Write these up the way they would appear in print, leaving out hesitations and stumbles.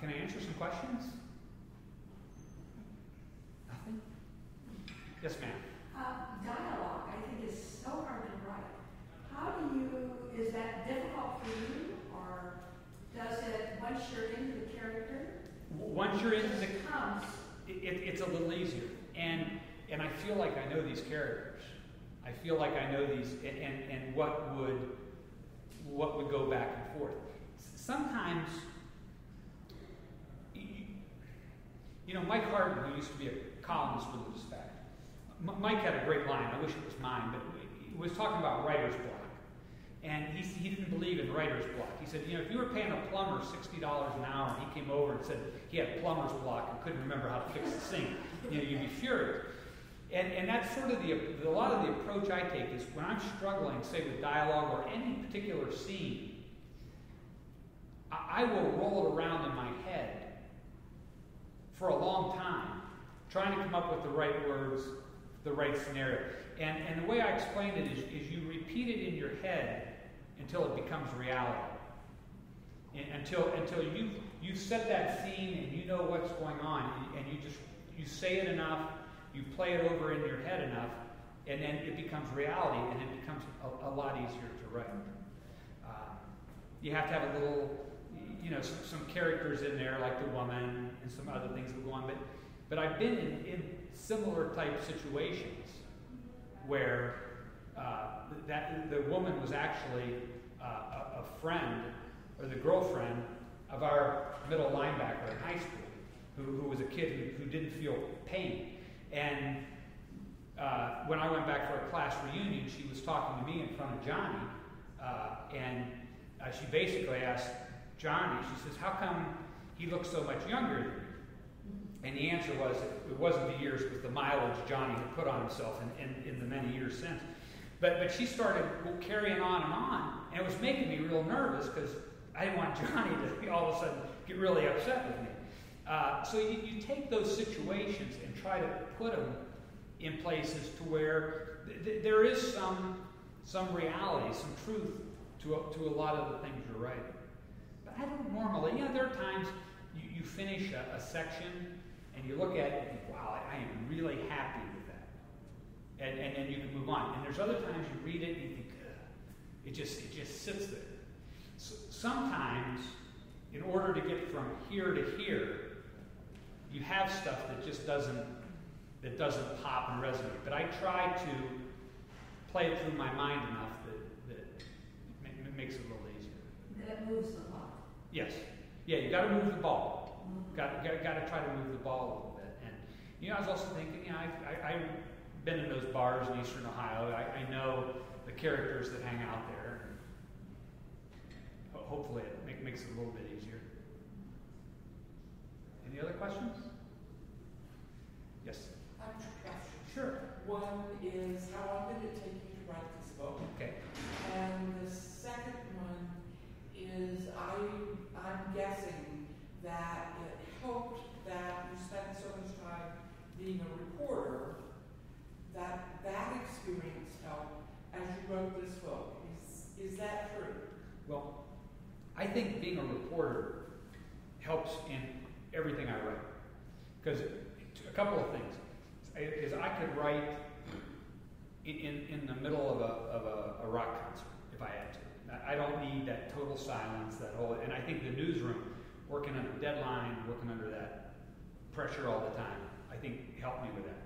Can I answer some questions? Nothing? Yes, ma'am. Dialogue, I think, is so hard to write. How do you, is that difficult for you, or does it, once you're into the character? Once you're into the comes, it's a little easier. And I feel like I know these characters. I feel like I know these, and what would go back and forth. Sometimes, you know, Mike Harden, who used to be a columnist for the Dispatch, Mike had a great line. I wish it was mine, but he was talking about writer's block. And he didn't believe in writer's block. He said, you know, if you were paying a plumber $60 an hour and he came over and said he had plumber's block and couldn't remember how to fix the sink, you know, you'd be furious. And that's sort of a lot of the approach I take is when I'm struggling, say with dialogue or any particular scene, I will roll it around in my head for a long time, trying to come up with the right words, the right scenario. And the way I explain it is you repeat it in your head until it becomes reality. Until you set that scene and you know what's going on, and you say it enough, you play it over in your head enough, and then it becomes reality, and it becomes a lot easier to write. You have to have a little, you know, some characters in there, like the woman and some other things that go on. But I've been in similar type situations where the woman was actually a friend or the girlfriend of our middle linebacker in high school, who was a kid who didn't feel pain. And when I went back for a class reunion, she was talking to me in front of Johnny, and she basically asked Johnny, she says, how come he looks so much younger than you? And the answer was, it wasn't the years, it was the mileage Johnny had put on himself in the many years since. But she started carrying on, and it was making me real nervous because I didn't want Johnny to all of a sudden get really upset with me. So you take those situations and try to put them in places to where there is some reality, some truth to a lot of the things you're writing. But I don't normally, you know, there are times you finish a section and you look at it and think, wow, I am really happy with that. And then you can move on. And there's other times you read it and you think, it just sits there. So sometimes, in order to get from here to here, you have stuff that just doesn't pop and resonate. But I try to play it through my mind enough that it makes it a little easier. That moves the ball. Yes. Yeah, you got to move the ball. Got to try to move the ball a little bit. And you know, I was also thinking, you know, I've been in those bars in Eastern Ohio. I know the characters that hang out there. Hopefully, it makes it a little bit easier. Any other questions? Yes. I have two questions. Sure. One is, how long did it take you to write this book? Okay. And the second one is, I'm guessing that it helped that you spent so much time being a reporter, that experience helped as you wrote this book. Is that true? Well, I think being a reporter helps in everything I write. Because a couple of things. Is I could write in the middle of a rock concert if I had to. I don't need that total silence, and I think the newsroom, working under deadline, working under that pressure all the time, I think helped me with that.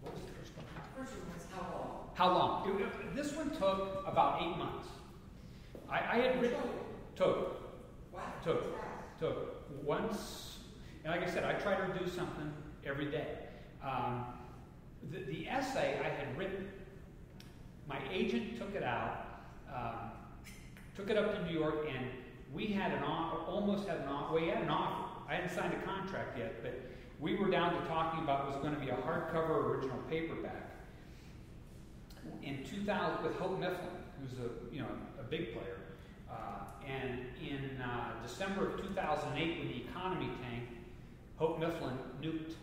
What was the first one? First one was how long? How long? This one took about 8 months. I had written... Took. Wow. Took. Once... And like I said, I try to do something every day. The essay I had written, my agent took it out, took it up to New York, and we had almost had an offer. Well, he had an offer. I hadn't signed a contract yet, but we were down to talking about it was going to be a hardcover original paperback in 2000 with Hope Mifflin, who's a big player. And in December of 2008, when the economy tanked, Hope Mifflin nuked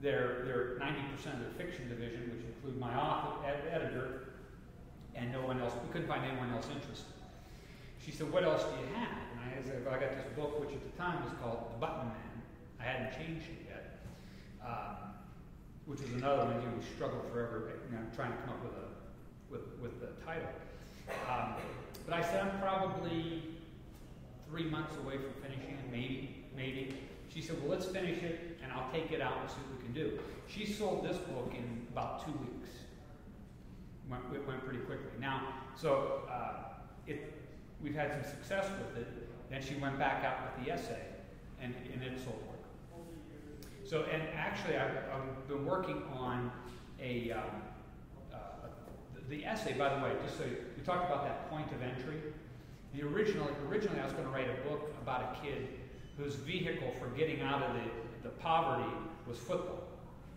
their 90% of their fiction division, which include my editor, and no one else. We couldn't find anyone else interested. she said, what else do you have? And I said, well, I got this book, which at the time was called The Button Man. I hadn't changed it yet, which was another one we struggled forever, trying to come up with the title. But I said, I'm probably 3 months away from finishing it, maybe. She said, well, let's finish it, and I'll take it out and see what we can do. She sold this book in about 2 weeks. It went pretty quickly. Now, so we've had some success with it. Then she went back out with the essay, and it sold. So, and actually, I've been working on the essay, by the way, just so you talked about that point of entry. Originally, I was going to write a book about a kid whose vehicle for getting out of the poverty was football.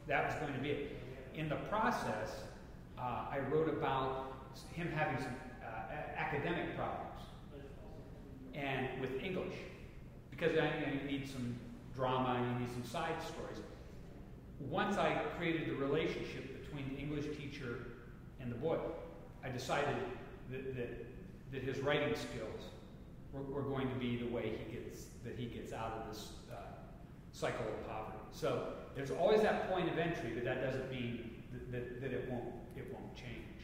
That was going to be it. In the process, I wrote about him having some academic problems and with English, because you need some drama and you need some side stories. Once I created the relationship between the English teacher and the boy, I decided that his writing skills were going to be the way he gets out of this cycle of poverty. So there's always that point of entry, but that doesn't mean that it won't change.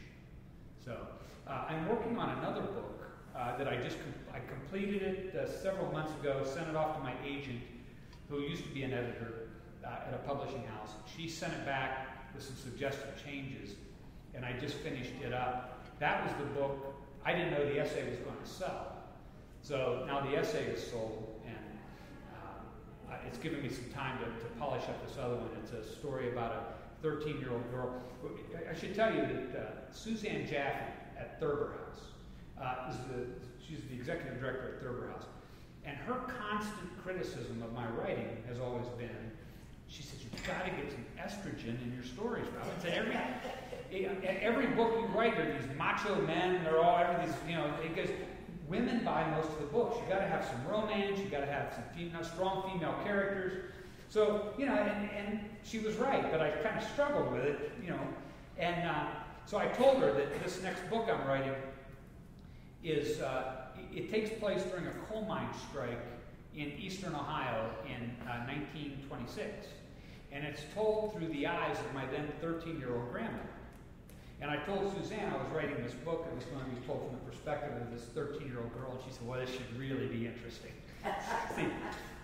So I'm working on another book that I completed it several months ago, sent it off to my agent, who used to be an editor at a publishing house. She sent it back with some suggested changes, and I just finished it up. That was the book. I didn't know the essay was going to sell. So now the essay is sold, and it's given me some time to polish up this other one. It's a story about a 13-year-old girl. I should tell you that Suzanne Jaffe at Thurber House she's the executive director at Thurber House. And her constant criticism of my writing has always been, she says, you've got to get some estrogen in your stories, Robin. So every book you write, there are these macho men, they're all, because women buy most of the books. You've got to have some romance, you've got to have some strong female characters. So, and she was right, but I kind of struggled with it, And so I told her that this next book I'm writing is, it takes place during a coal mine strike in eastern Ohio in 1926. And it's told through the eyes of my then 13-year-old grandmother. And I told Suzanne I was writing this book that was going to be told from the perspective of this 13-year-old girl, and she said, well, this should really be interesting.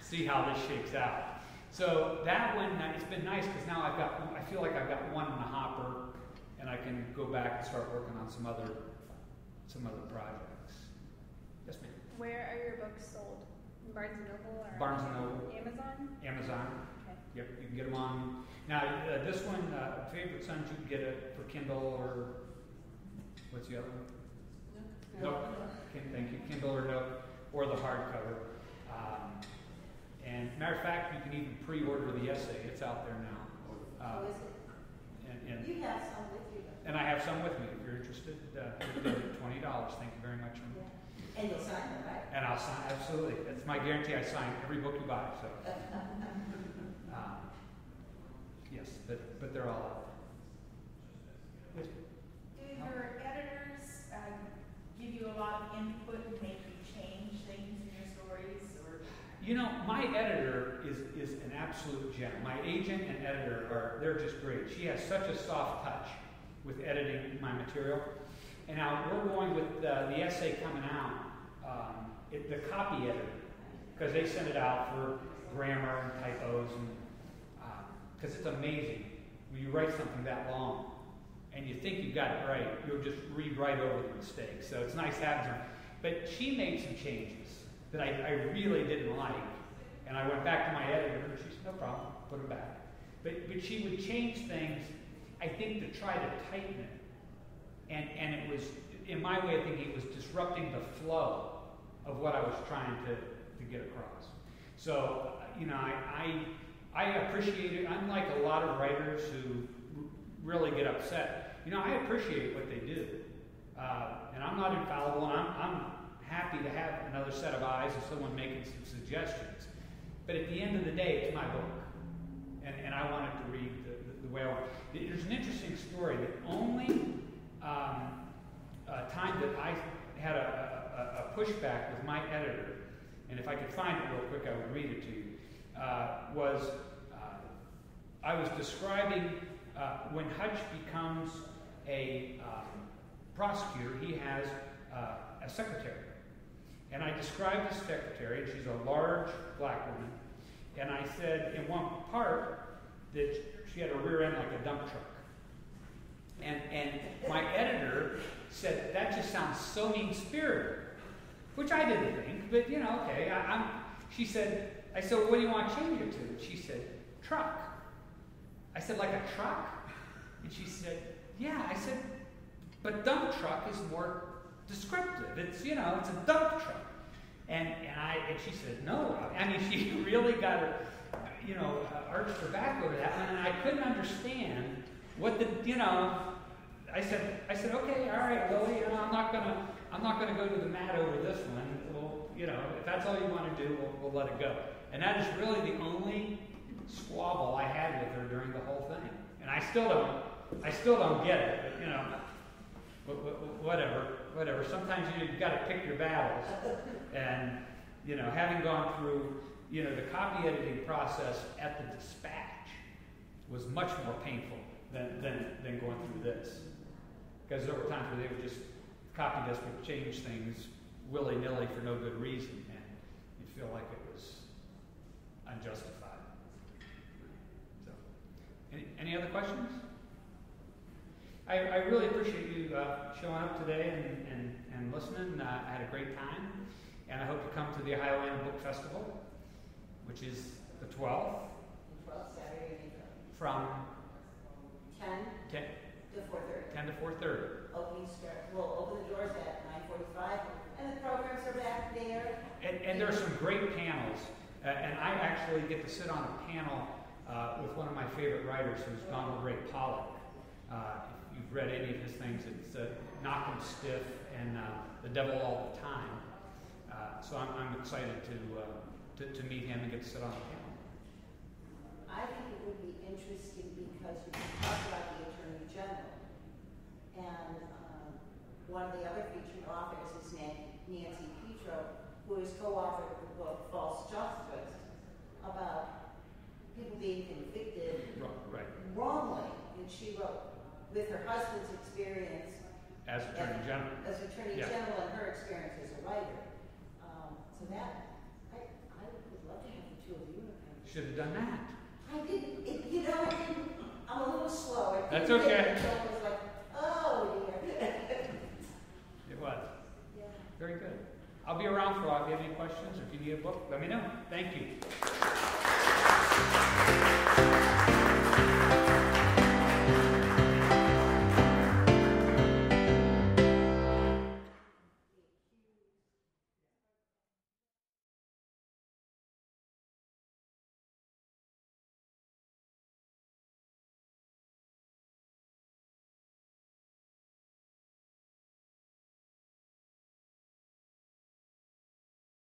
see how this shakes out. So that one, it's been nice because now I feel like I've got one in the hopper, and I can go back and start working on some other projects. Yes, ma'am. Where are your books sold? Barnes & Noble or Barnes & Noble. Amazon? Amazon. Okay. Yep, you can get them on. Now, this one, Favorite Sons, you can get it for Kindle or, what's the other one? Nook. Thank you. Kindle or Nook, or the hardcover. And matter of fact, you can even pre-order the essay. It's out there now. Is it? And You have some with you. And I have some with me. If you're interested, $20. Thank you very much. Yeah. And you'll sign them, right? And I'll sign, absolutely. That's my guarantee. I sign every book you buy. So, yes, but they're all out there. Yes. Do your editors give you a lot of input and make you change things in your stories, or? My editor is an absolute gem. My agent and editor they're just great. She has such a soft touch with editing my material. And now we're going with the essay coming out, the copy editor, because they send it out for grammar and typos, and because it's amazing when you write something that long and you think you've got it right, you'll just read right over the mistakes. So it's nice having her. But she made some changes that I really didn't like, and I went back to my editor, and she said, no problem, put them back. But she would change things, I think, to try to tighten it. And it was, in my way of thinking, it was disrupting the flow of what I was trying to get across. So, I appreciate it. Unlike a lot of writers who really get upset, I appreciate what they do. And I'm not infallible, and I'm happy to have another set of eyes and someone making some suggestions. But at the end of the day, it's my book. And I want it to read the way I want. There's an interesting story. The only time that I had a pushback with my editor, and if I could find it real quick, I would read it to you, I was describing when Hutch becomes a prosecutor, he has a secretary. And I described the secretary, and she's a large black woman, and I said in one part that she had a rear end like a dump truck. And my editor said, that just sounds so mean-spirited, which I didn't think, but okay. She said, I said, well, what do you want to change it to? She said, truck. I said, like a truck? And she said, yeah. I said, but dump truck is more descriptive. It's, it's a dump truck. And she said, no. I mean, she really got her, arched her back over that one, and I couldn't understand what the, I said, okay, all right, Lily, I'm not gonna go to the mat over this one. Well, if that's all you want to do, we'll let it go. And that is really the only squabble I had with her during the whole thing. And I still don't get it, but whatever. Sometimes you've got to pick your battles. And, having gone through, the copy editing process at the Dispatch was much more painful than going through this. Because there were times where they would just, copy desk would change things willy-nilly for no good reason, and you'd feel like it was unjustified. So, any other questions? I really appreciate you showing up today and listening. I had a great time, and I hope you come to the Ohioana Book Festival, which is the 12th. The 12th, Saturday and April. From 10 to 4:30. 10 to 4:30. We'll open the doors at 9:45, and the programs are back there. And there are some great panels, and I actually get to sit on a panel with one of my favorite writers, who's Donald Ray Pollock. If you've read any of his things, it's Knock 'em Stiff and The Devil All the Time. So I'm excited to meet him and get to sit on the panel. I think it would be interesting because we can talk about the Attorney General. And one of the other featured authors is Nancy Petro, who has co-authored the book False Justice about people being convicted wrongly. And she wrote with her husband's experience as Attorney General. As Attorney General and her experience as a writer. So that, I would love to have the two of you. Should have done that. I didn't, I'm a little slow. That's okay. So I was like, oh dear. It was. Yeah. Very good. I'll be around for a while. If you have any questions or if you need a book, let me know. Thank you.